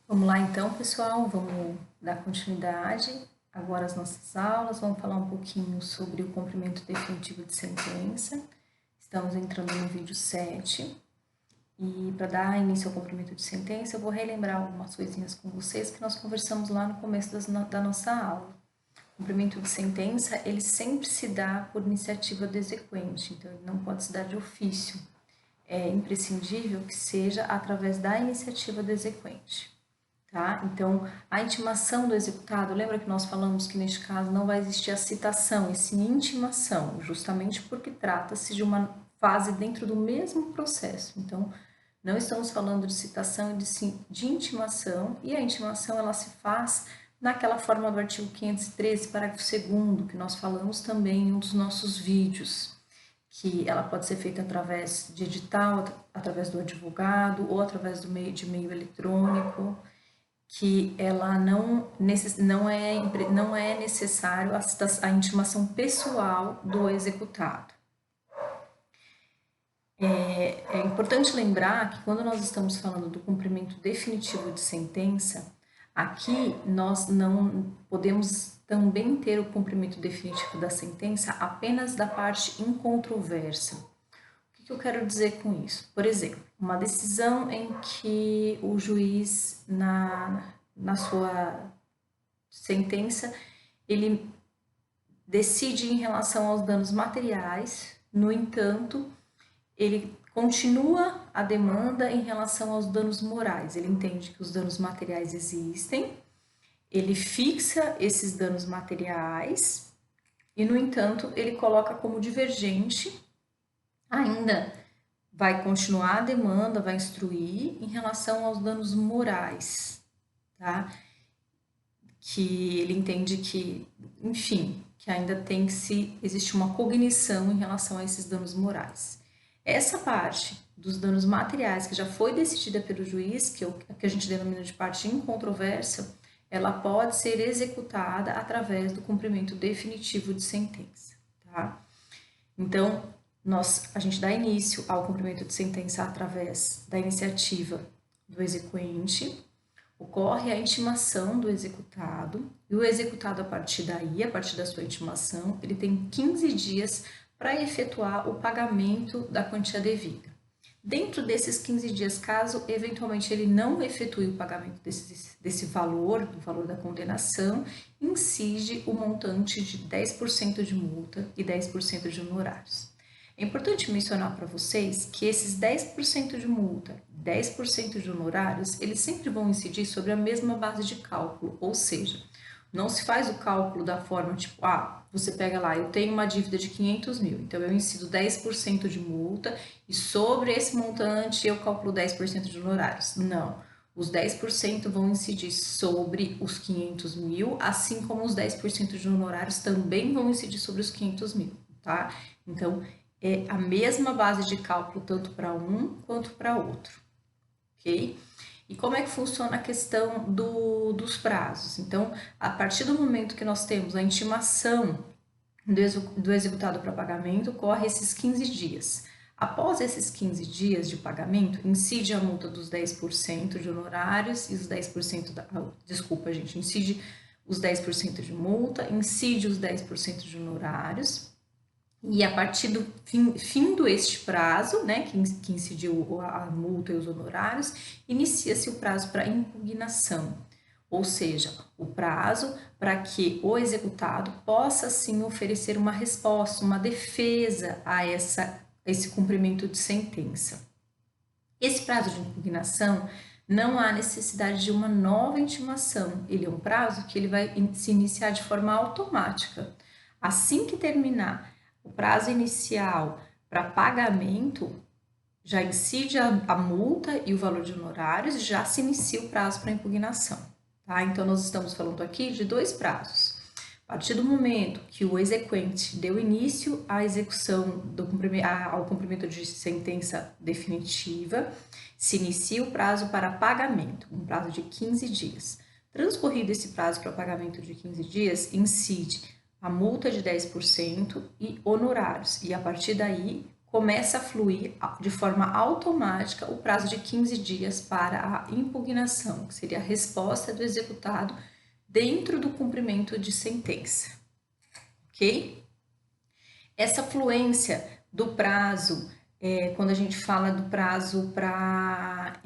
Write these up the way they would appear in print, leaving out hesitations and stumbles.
Vamos lá então, pessoal, vamos dar continuidade agora às nossas aulas, vamos falar um pouquinho sobre o cumprimento definitivo de sentença. Estamos entrando no vídeo 7 e para dar início ao cumprimento de sentença, eu vou relembrar algumas coisinhas com vocês que nós conversamos lá no começo da nossa aula. O cumprimento de sentença, ele sempre se dá por iniciativa do exequente, então ele não pode se dar de ofício. É imprescindível que seja através da iniciativa do exequente. Tá? Então, a intimação do executado, lembra que nós falamos que neste caso não vai existir a citação, e sim intimação, justamente porque trata-se de uma fase dentro do mesmo processo. Então, não estamos falando de citação e de intimação, e a intimação ela se faz naquela forma do artigo 513, parágrafo 2º, que nós falamos também em um dos nossos vídeos, que ela pode ser feita através de edital, através do advogado ou através do meio eletrônico, que ela não é necessário a intimação pessoal do executado. É importante lembrar que quando nós estamos falando do cumprimento definitivo de sentença, aqui nós não podemos também ter o cumprimento definitivo da sentença apenas da parte incontroversa. O que eu quero dizer com isso? Por exemplo, uma decisão em que o juiz, na sua sentença, ele decide em relação aos danos materiais, no entanto, ele continua a demanda em relação aos danos morais. Ele entende que os danos materiais existem, ele fixa esses danos materiais e, no entanto, ele coloca como divergente ainda vai continuar a demanda, vai instruir em relação aos danos morais, tá? Que ele entende que, enfim, que ainda tem que existe uma cognição em relação a esses danos morais. Essa parte dos danos materiais que já foi decidida pelo juiz, que a gente denomina de parte incontroversa, ela pode ser executada através do cumprimento definitivo de sentença, tá? Então, a gente dá início ao cumprimento de sentença através da iniciativa do exequente, ocorre a intimação do executado, e o executado, a partir daí, a partir da sua intimação, ele tem 15 dias para efetuar o pagamento da quantia devida. Dentro desses 15 dias, caso eventualmente ele não efetue o pagamento desse valor, do valor da condenação, incide o montante de 10% de multa e 10% de honorários. É importante mencionar para vocês que esses 10% de multa, 10% de honorários, eles sempre vão incidir sobre a mesma base de cálculo, ou seja, não se faz o cálculo da forma tipo, você pega lá, eu tenho uma dívida de 500 mil, então eu incido 10% de multa e sobre esse montante eu calculo 10% de honorários. Não, os 10% vão incidir sobre os 500 mil, assim como os 10% de honorários também vão incidir sobre os 500 mil, tá? Então, é a mesma base de cálculo tanto para um quanto para outro, ok? E como é que funciona a questão dos prazos? Então, a partir do momento que nós temos a intimação do executado para pagamento, corre esses 15 dias. Após esses 15 dias de pagamento, incide a multa dos 10% de honorários e os 10% incide os 10% de multa, incide os 10% de honorários. E a partir do findo este prazo, né, que incidiu a multa e os honorários, inicia-se o prazo para impugnação, ou seja, o prazo para que o executado possa sim oferecer uma resposta, uma defesa a esse cumprimento de sentença. Esse prazo de impugnação não há necessidade de uma nova intimação, ele é um prazo que ele vai se iniciar de forma automática. Assim que terminar o prazo inicial para pagamento, já incide a multa e o valor de honorários, já se inicia o prazo para impugnação, tá? Então, nós estamos falando aqui de dois prazos. A partir do momento que o exequente deu início à execução ao cumprimento de sentença definitiva, se inicia o prazo para pagamento, um prazo de 15 dias. Transcorrido esse prazo para pagamento de 15 dias, incide a multa de 10% e honorários, e a partir daí começa a fluir de forma automática o prazo de 15 dias para a impugnação, que seria a resposta do executado dentro do cumprimento de sentença, ok? Essa fluência do prazo, quando a gente fala do prazo para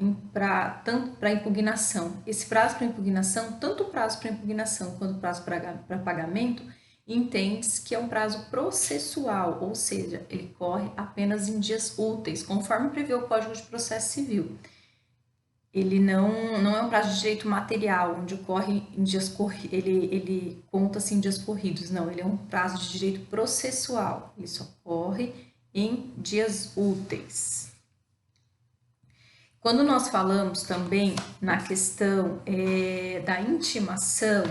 impugnação, esse prazo para impugnação, tanto o prazo para impugnação quanto o prazo para pagamento, entende-se que é um prazo processual, ou seja, ele corre apenas em dias úteis, conforme prevê o Código de Processo Civil. Ele não é um prazo de direito material, onde ocorre em dias corridos, ele conta-se em dias corridos, não, ele é um prazo de direito processual, ele só ocorre em dias úteis. Quando nós falamos também na questão da intimação,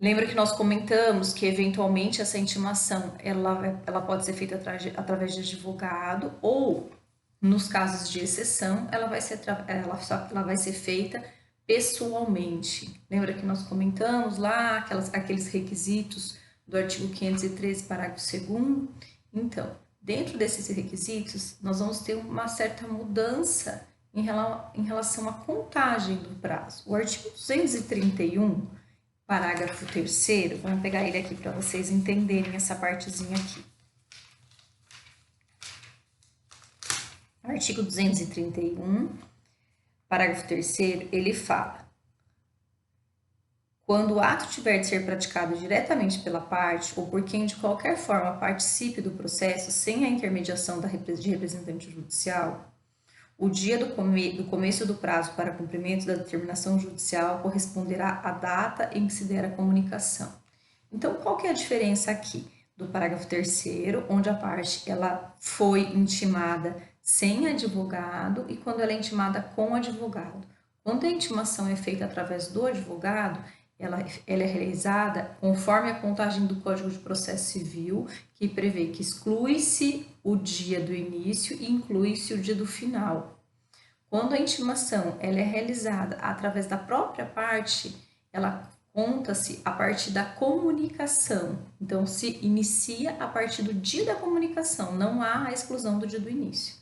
lembra que nós comentamos que eventualmente essa intimação ela pode ser feita através de advogado ou, nos casos de exceção, ela vai ser feita pessoalmente. Lembra que nós comentamos lá aqueles requisitos do artigo 513, parágrafo 2º? Então, dentro desses requisitos, nós vamos ter uma certa mudança em relação à contagem do prazo. O artigo 231, parágrafo 3º, vamos pegar ele aqui para vocês entenderem essa partezinha aqui. Artigo 231, parágrafo 3º, ele fala: quando o ato tiver de ser praticado diretamente pela parte ou por quem de qualquer forma participe do processo sem a intermediação de representante judicial, o dia do começo do prazo para cumprimento da determinação judicial corresponderá à data em que se der a comunicação. Então, qual que é a diferença aqui do parágrafo 3º, onde a parte ela foi intimada sem advogado e quando ela é intimada com advogado? Quando a intimação é feita através do advogado, ela é realizada conforme a contagem do Código de Processo Civil, que prevê que exclui-se o dia do início e inclui-se o dia do final. Quando a intimação ela é realizada através da própria parte, ela conta-se a partir da comunicação. Então, se inicia a partir do dia da comunicação, não há a exclusão do dia do início.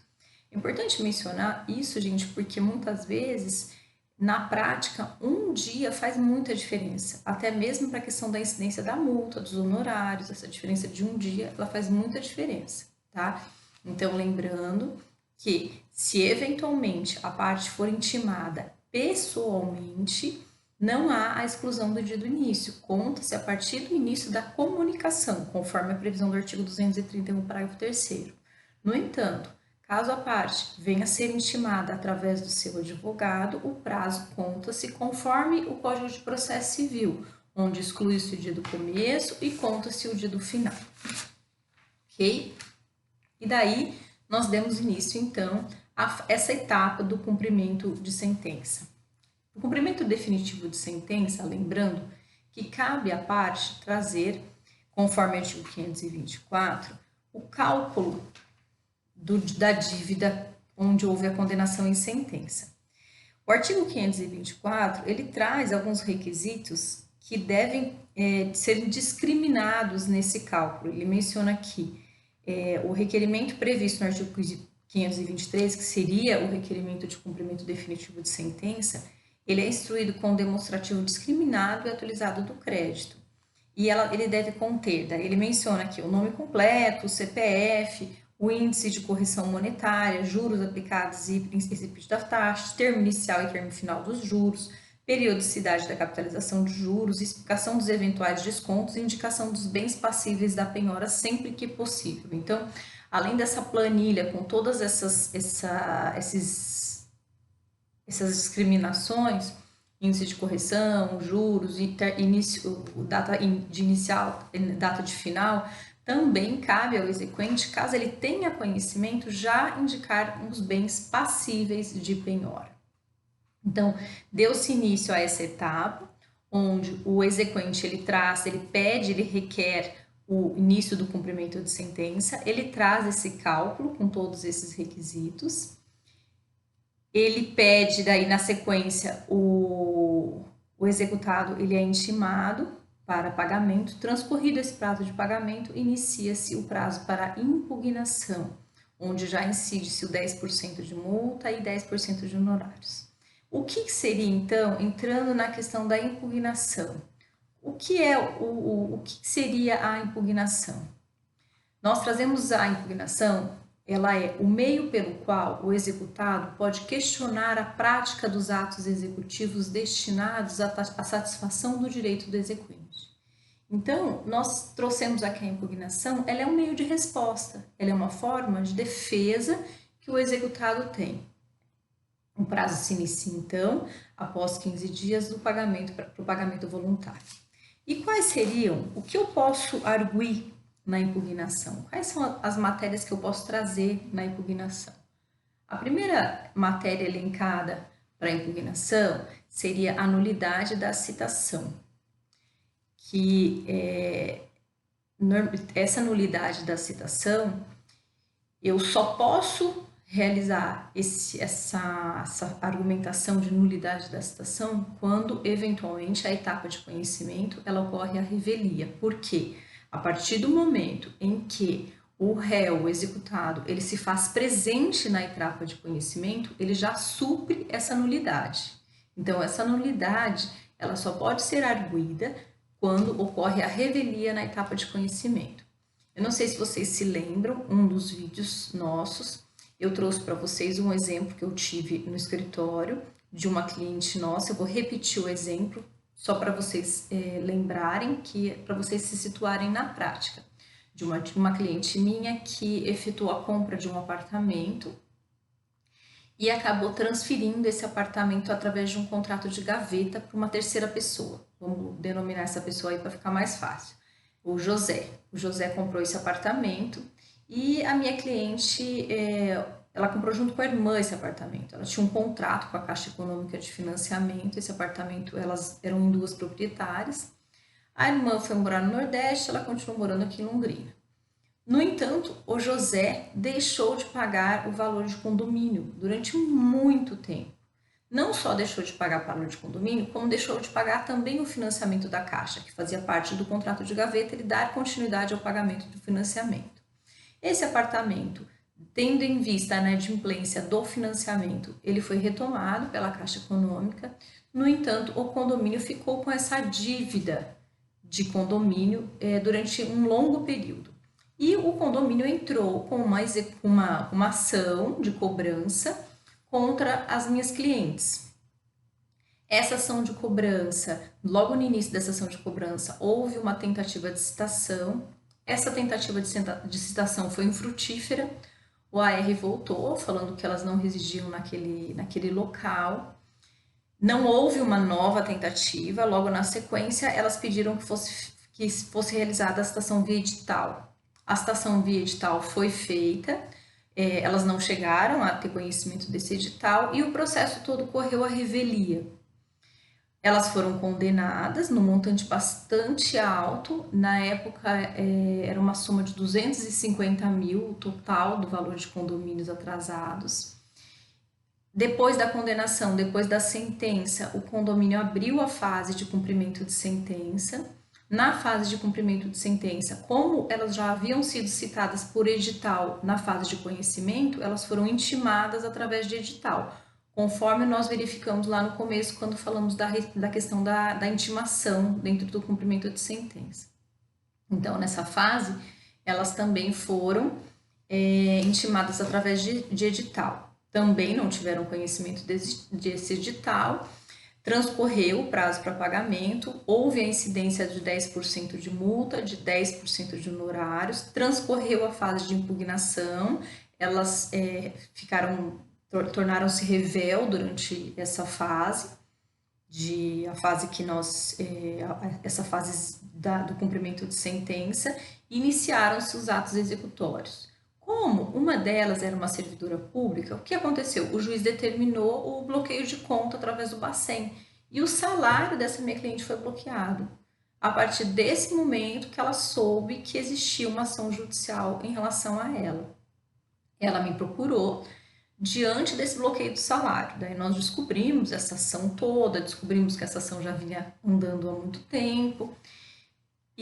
É importante mencionar isso, gente, porque muitas vezes, na prática, um dia faz muita diferença, até mesmo para a questão da incidência da multa, dos honorários, essa diferença de um dia, ela faz muita diferença, tá? Então, lembrando que se eventualmente a parte for intimada pessoalmente, não há a exclusão do dia do início, conta-se a partir do início da comunicação, conforme a previsão do artigo 231, parágrafo 3º. No entanto, caso a parte venha a ser intimada através do seu advogado, o prazo conta-se conforme o Código de Processo Civil, onde exclui-se o dia do começo e conta-se o dia do final. Ok? E daí, nós demos início, então, a essa etapa do cumprimento de sentença. O cumprimento definitivo de sentença, lembrando que cabe à parte trazer, conforme o artigo 524, o cálculo da dívida onde houve a condenação em sentença. O artigo 524, ele traz alguns requisitos que devem ser discriminados nesse cálculo. Ele menciona aqui o requerimento previsto no artigo 523, que seria o requerimento de cumprimento definitivo de sentença, ele é instruído com demonstrativo discriminado e atualizado do crédito. E ele deve conter, daí ele menciona aqui o nome completo, o CPF, o índice de correção monetária, juros aplicados e princípios da taxa, termo inicial e termo final dos juros, periodicidade da capitalização de juros, explicação dos eventuais descontos e indicação dos bens passíveis da penhora sempre que possível. Então, além dessa planilha com todas essas discriminações, índice de correção, juros, data de inicial, data de final, também cabe ao exequente, caso ele tenha conhecimento, já indicar os bens passíveis de penhora. Então, deu-se início a essa etapa, onde o exequente ele requer o início do cumprimento de sentença, ele traz esse cálculo com todos esses requisitos, ele pede, daí na sequência, o executado ele é intimado para pagamento. Transcorrido esse prazo de pagamento, inicia-se o prazo para impugnação, onde já incide-se o 10% de multa e 10% de honorários. O que seria, então, entrando na questão da impugnação? O que seria a impugnação? Nós trazemos a impugnação, ela é o meio pelo qual o executado pode questionar a prática dos atos executivos destinados à satisfação do direito do exequente. Então, nós trouxemos aqui a impugnação, ela é um meio de resposta, ela é uma forma de defesa que o executado tem. O prazo se inicia, então, após 15 dias do pagamento para o pagamento voluntário. E quais seriam, o que eu posso arguir na impugnação? Quais são as matérias que eu posso trazer na impugnação? A primeira matéria elencada para a impugnação seria a nulidade da citação, que essa nulidade da citação, eu só posso realizar essa argumentação de nulidade da citação quando, eventualmente, a etapa de conhecimento ela ocorre a revelia. Por quê? A partir do momento em que o réu, o executado, ele se faz presente na etapa de conhecimento, ele já supre essa nulidade. Então, essa nulidade, ela só pode ser arguida quando ocorre a revelia na etapa de conhecimento. Eu não sei se vocês se lembram, um dos vídeos nossos, eu trouxe para vocês um exemplo que eu tive no escritório de uma cliente nossa. Eu vou repetir o exemplo só para vocês lembrarem, para vocês se situarem na prática. De uma cliente minha que efetuou a compra de um apartamento e acabou transferindo esse apartamento através de um contrato de gaveta para uma terceira pessoa. Vamos denominar essa pessoa aí para ficar mais fácil. O José. O José comprou esse apartamento e a minha cliente, ela comprou junto com a irmã esse apartamento. Ela tinha um contrato com a Caixa Econômica de Financiamento. Esse apartamento, elas eram em duas proprietárias. A irmã foi morar no Nordeste, ela continuou morando aqui em Londrina. No entanto, o José deixou de pagar o valor de condomínio durante muito tempo. Não só deixou de pagar o valor de condomínio, como deixou de pagar também o financiamento da Caixa, que fazia parte do contrato de gaveta, ele dar continuidade ao pagamento do financiamento. Esse apartamento, tendo em vista a inadimplência do financiamento, ele foi retomado pela Caixa Econômica. No entanto, o condomínio ficou com essa dívida de condomínio durante um longo período. E o condomínio entrou com uma ação de cobrança contra as minhas clientes. Essa ação de cobrança, logo no início dessa ação de cobrança, houve uma tentativa de citação. Essa tentativa de citação foi infrutífera. O AR voltou, falando que elas não residiam naquele local. Não houve uma nova tentativa. Logo na sequência, elas pediram que fosse realizada a citação via edital. A citação via edital foi feita. Elas não chegaram a ter conhecimento desse edital e o processo todo correu à revelia. Elas foram condenadas num montante bastante alto. Na época, era uma soma de 250 mil o total do valor de condomínios atrasados. Depois da condenação, depois da sentença, o condomínio abriu a fase de cumprimento de sentença. Na fase de cumprimento de sentença, como elas já haviam sido citadas por edital na fase de conhecimento, elas foram intimadas através de edital, conforme nós verificamos lá no começo, quando falamos da questão da intimação dentro do cumprimento de sentença. Então, nessa fase, elas também foram intimadas através de edital. Também não tiveram conhecimento desse edital. Transcorreu o prazo para pagamento, houve a incidência de 10% de multa, de 10% de honorários, transcorreu a fase de impugnação, elas tornaram-se revel durante essa fase, essa fase do cumprimento de sentença, e iniciaram-se os atos executórios. Como uma delas era uma servidora pública, o que aconteceu? O juiz determinou o bloqueio de conta através do Bacen e o salário dessa minha cliente foi bloqueado. A partir desse momento que ela soube que existia uma ação judicial em relação a ela. Ela me procurou diante desse bloqueio do salário. Daí nós descobrimos essa ação toda, descobrimos que essa ação já vinha andando há muito tempo.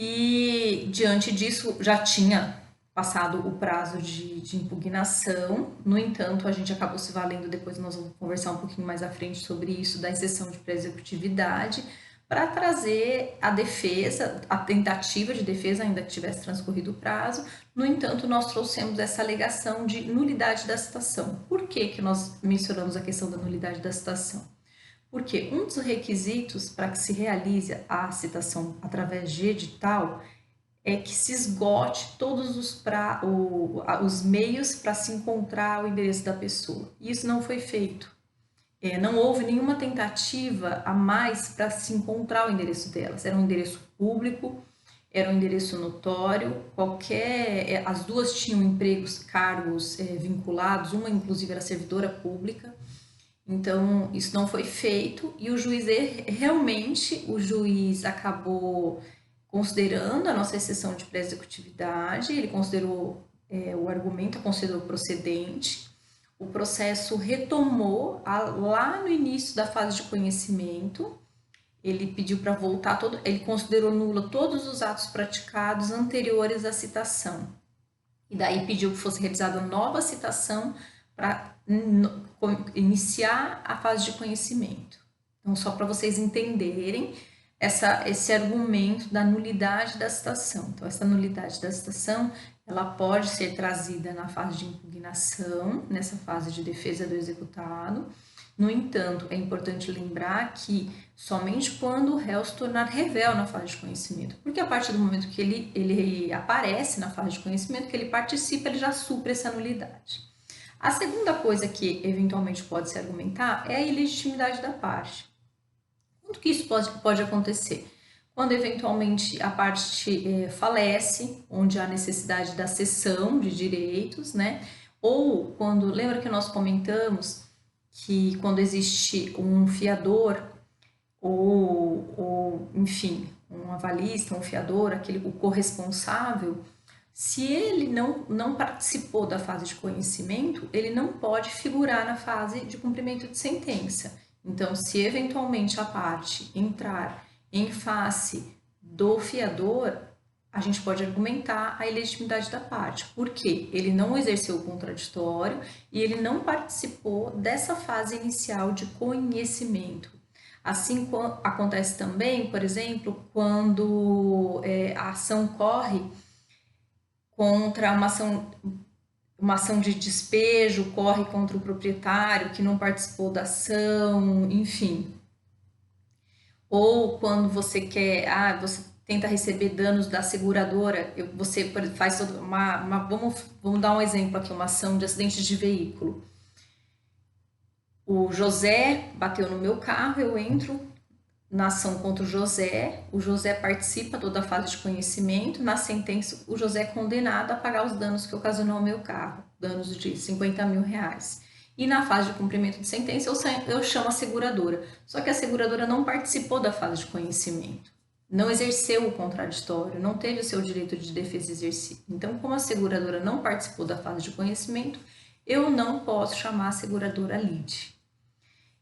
E diante disso já tinha passado o prazo de impugnação. No entanto, a gente acabou se valendo, depois nós vamos conversar um pouquinho mais à frente sobre isso, da exceção de pré-executividade, para trazer a defesa, a tentativa de defesa, ainda que tivesse transcorrido o prazo. No entanto, nós trouxemos essa alegação de nulidade da citação. Por que nós mencionamos a questão da nulidade da citação? Porque um dos requisitos para que se realize a citação através de edital é que se esgote todos os meios para se encontrar o endereço da pessoa. E isso não foi feito. Não houve nenhuma tentativa a mais para se encontrar o endereço delas. Era um endereço público, era um endereço notório, as duas tinham empregos, cargos vinculados, uma inclusive era servidora pública. Então, isso não foi feito e o juiz acabou considerando a nossa exceção de pré-executividade, ele considerou o argumento, considerou procedente, o processo retomou lá no início da fase de conhecimento, ele pediu para voltar, ele considerou nula todos os atos praticados anteriores à citação, e daí pediu que fosse realizada nova citação para iniciar a fase de conhecimento. Então, só para vocês entenderem esse argumento da nulidade da citação. Então, essa nulidade da citação, ela pode ser trazida na fase de impugnação, nessa fase de defesa do executado. No entanto, é importante lembrar que somente quando o réu se tornar revel na fase de conhecimento, porque a partir do momento que ele aparece na fase de conhecimento, que ele participa, ele já supre essa nulidade. A segunda coisa que eventualmente pode se argumentar é a ilegitimidade da parte. Quando que isso pode acontecer? Quando eventualmente a parte falece, onde há necessidade da cessão de direitos, né? Ou quando, lembra que nós comentamos que quando existe um fiador ou enfim, um avalista, um fiador, o corresponsável, se ele não participou da fase de conhecimento, ele não pode figurar na fase de cumprimento de sentença. Então, se eventualmente a parte entrar em face do fiador, a gente pode argumentar a ilegitimidade da parte, porque ele não exerceu o contraditório e ele não participou dessa fase inicial de conhecimento. Assim acontece também, por exemplo, quando a ação corre contra uma ação de despejo, corre contra o proprietário que não participou da ação, enfim. Ou quando você você tenta receber danos da seguradora, você faz vamos dar um exemplo aqui, uma ação de acidente de veículo. O José bateu no meu carro, eu entro na ação contra o José participa toda a fase de conhecimento, na sentença o José é condenado a pagar os danos que ocasionou ao meu carro, danos de 50 mil reais. E na fase de cumprimento de sentença eu chamo a seguradora, só que a seguradora não participou da fase de conhecimento, não exerceu o contraditório, não teve o seu direito de defesa exercido. Então, como a seguradora não participou da fase de conhecimento, eu não posso chamar a seguradora lide,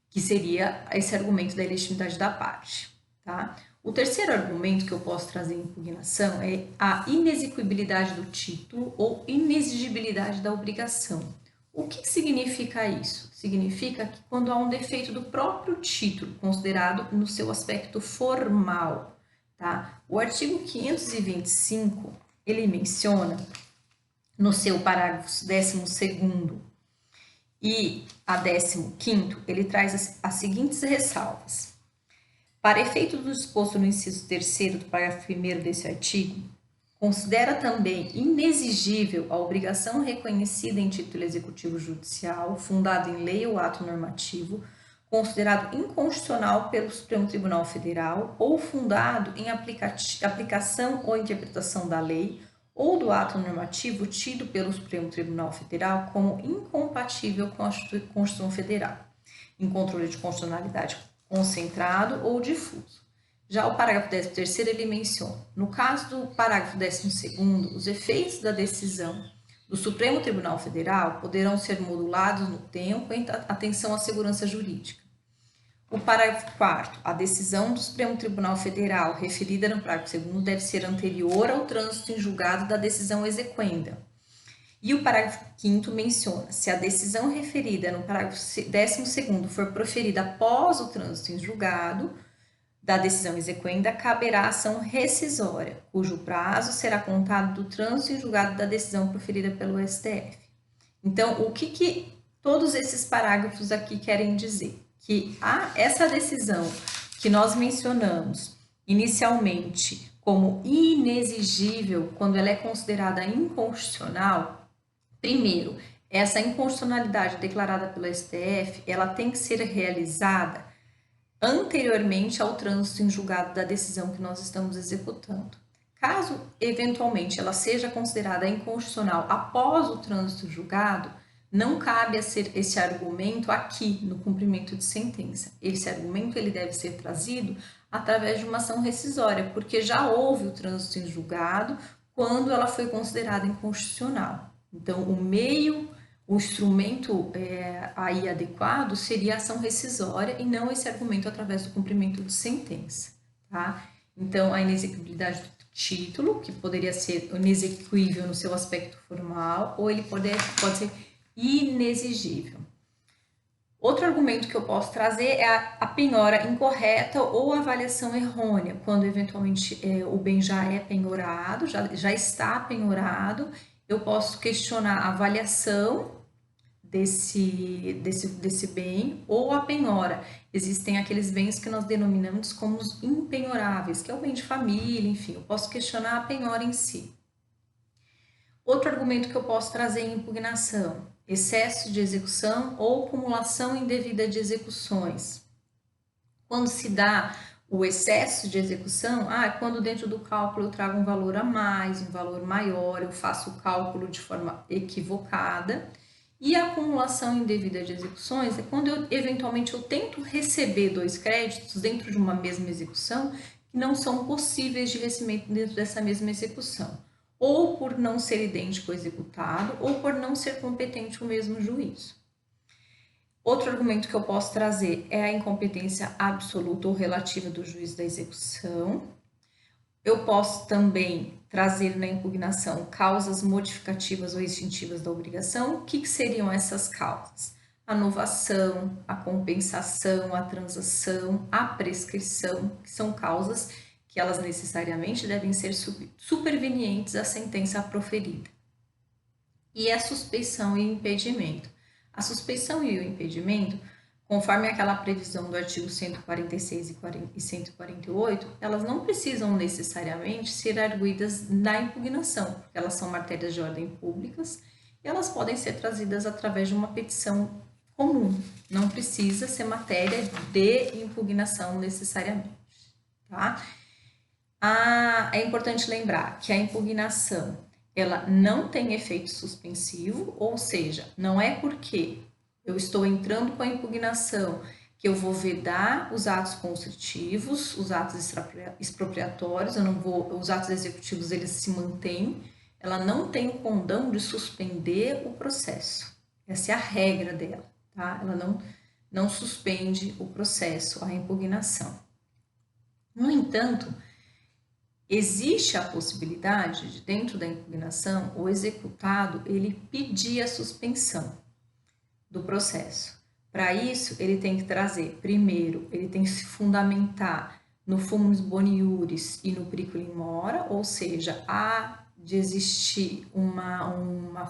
que seria esse argumento da ilegitimidade da parte, tá? O terceiro argumento que eu posso trazer em impugnação é a inexequibilidade do título ou inexigibilidade da obrigação. O que significa isso? Significa que quando há um defeito do próprio título, considerado no seu aspecto formal, tá? O artigo 525, ele menciona no seu parágrafo 12º e a 15º, ele traz as seguintes ressalvas. Para efeito do disposto no inciso 3º do parágrafo 1º desse artigo, considera também inexigível a obrigação reconhecida em título executivo judicial, fundado em lei ou ato normativo, considerado inconstitucional pelo Supremo Tribunal Federal ou fundado em aplicação ou interpretação da lei ou do ato normativo tido pelo Supremo Tribunal Federal como incompatível com a Constituição Federal, em controle de constitucionalidade concentrado ou difuso. Já o parágrafo 13º, ele menciona, no caso do parágrafo 12º, os efeitos da decisão do Supremo Tribunal Federal poderão ser modulados no tempo em atenção à segurança jurídica. O parágrafo 4º, a decisão do Supremo Tribunal Federal referida no parágrafo 2º deve ser anterior ao trânsito em julgado da decisão exequenda. E o parágrafo 5º menciona, se a decisão referida no parágrafo 12º for proferida após o trânsito em julgado da decisão exequenda, caberá ação rescisória, cujo prazo será contado do trânsito em julgado da decisão proferida pelo STF. Então, o que todos esses parágrafos aqui querem dizer? Que essa decisão que nós mencionamos inicialmente como inexigível, quando ela é considerada inconstitucional, primeiro, essa inconstitucionalidade declarada pelo STF, ela tem que ser realizada anteriormente ao trânsito em julgado da decisão que nós estamos executando. Caso, eventualmente, ela seja considerada inconstitucional após o trânsito julgado, não cabe a ser esse argumento aqui no cumprimento de sentença. Esse argumento ele deve ser trazido através de uma ação rescisória, porque já houve o trânsito em julgado quando ela foi considerada inconstitucional. Então, o instrumento aí adequado seria a ação rescisória e não esse argumento através do cumprimento de sentença, tá? Então, a inexequibilidade do título, que poderia ser inexequível no seu aspecto formal, ou ele pode ser inexigível. Outro argumento que eu posso trazer é a penhora incorreta ou avaliação errônea, quando eventualmente o bem já é penhorado, já está penhorado, eu posso questionar a avaliação desse bem ou a penhora. Existem aqueles bens que nós denominamos como os impenhoráveis, que é o bem de família, enfim, eu posso questionar a penhora em si. Outro argumento que eu posso trazer em impugnação, excesso de execução ou acumulação indevida de execuções. Quando se dá o excesso de execução, quando dentro do cálculo eu trago um valor a mais, um valor maior, eu faço o cálculo de forma equivocada. E a acumulação indevida de execuções é quando eventualmente eu tento receber 2 créditos dentro de uma mesma execução que não são possíveis de recebimento dentro dessa mesma execução, ou por não ser idêntico ao executado, ou por não ser competente o mesmo juízo. Outro argumento que eu posso trazer é a incompetência absoluta ou relativa do juiz da execução. Eu posso também trazer na impugnação causas modificativas ou extintivas da obrigação. O que seriam essas causas? A novação, a compensação, a transação, a prescrição, que são causas que elas necessariamente devem ser supervenientes à sentença proferida. E a suspeição e impedimento. A suspeição e o impedimento, conforme aquela previsão do artigo 146 e 148, elas não precisam necessariamente ser arguidas na impugnação, porque elas são matérias de ordem públicas e elas podem ser trazidas através de uma petição comum, não precisa ser matéria de impugnação necessariamente, tá? É importante lembrar que a impugnação ela não tem efeito suspensivo, ou seja, não é porque eu estou entrando com a impugnação que eu vou vedar os atos constritivos, os atos expropriatórios, os atos executivos eles se mantêm, ela não tem o condão de suspender o processo. Essa é a regra dela, tá? Ela não suspende o processo, a impugnação. No entanto, existe a possibilidade de, dentro da impugnação, o executado ele pedir a suspensão do processo. Para isso, ele tem que trazer, primeiro, ele tem que se fundamentar no fumus boni iuris e no periculum in mora, ou seja, há de existir uma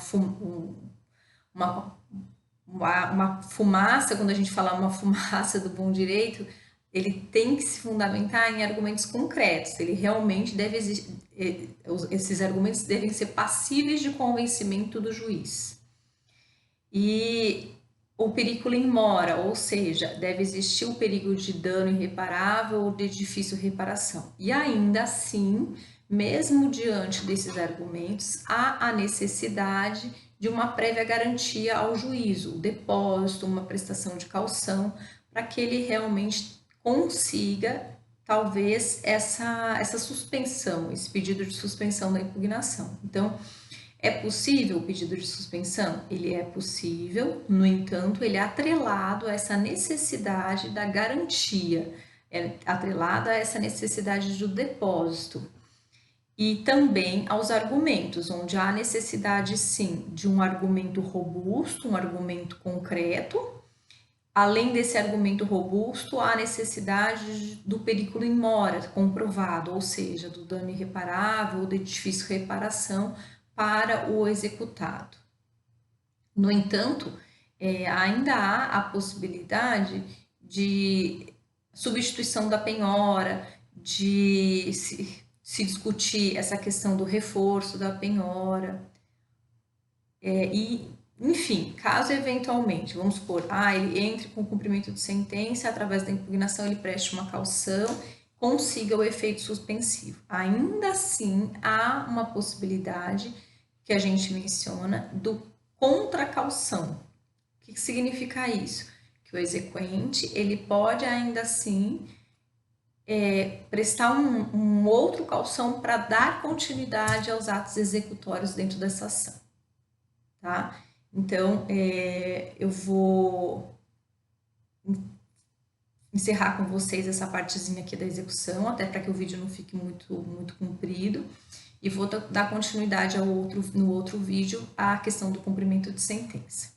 fumaça, quando a gente fala uma fumaça do bom direito, ele tem que se fundamentar em argumentos concretos, ele realmente deve existir, esses argumentos devem ser passíveis de convencimento do juiz. E o periculum in mora, ou seja, deve existir o perigo de dano irreparável ou de difícil reparação. E ainda assim, mesmo diante desses argumentos, há a necessidade de uma prévia garantia ao juízo, o depósito, uma prestação de caução, para que ele realmente consiga, talvez, essa suspensão, esse pedido de suspensão da impugnação. Então, É possível o pedido de suspensão? Ele é possível, no entanto, ele é atrelado a essa necessidade da garantia, é atrelado a essa necessidade do depósito e também aos argumentos, onde há necessidade, sim, de um argumento robusto, um argumento concreto. Além desse argumento robusto, há necessidade do periculo in mora comprovado, ou seja, do dano irreparável ou de difícil reparação para o executado. No entanto, ainda há a possibilidade de substituição da penhora, de se discutir essa questão do reforço da penhora, enfim, caso eventualmente, vamos supor, ele entre com o cumprimento de sentença, através da impugnação ele preste uma caução, consiga o efeito suspensivo. Ainda assim, há uma possibilidade que a gente menciona do contracaução. O que significa isso? Que o exequente, ele pode ainda assim prestar um outro caução para dar continuidade aos atos executórios dentro dessa ação, tá? Então, eu vou encerrar com vocês essa partezinha aqui da execução, até para que o vídeo não fique muito comprido, e vou dar continuidade no outro vídeo à questão do cumprimento de sentença.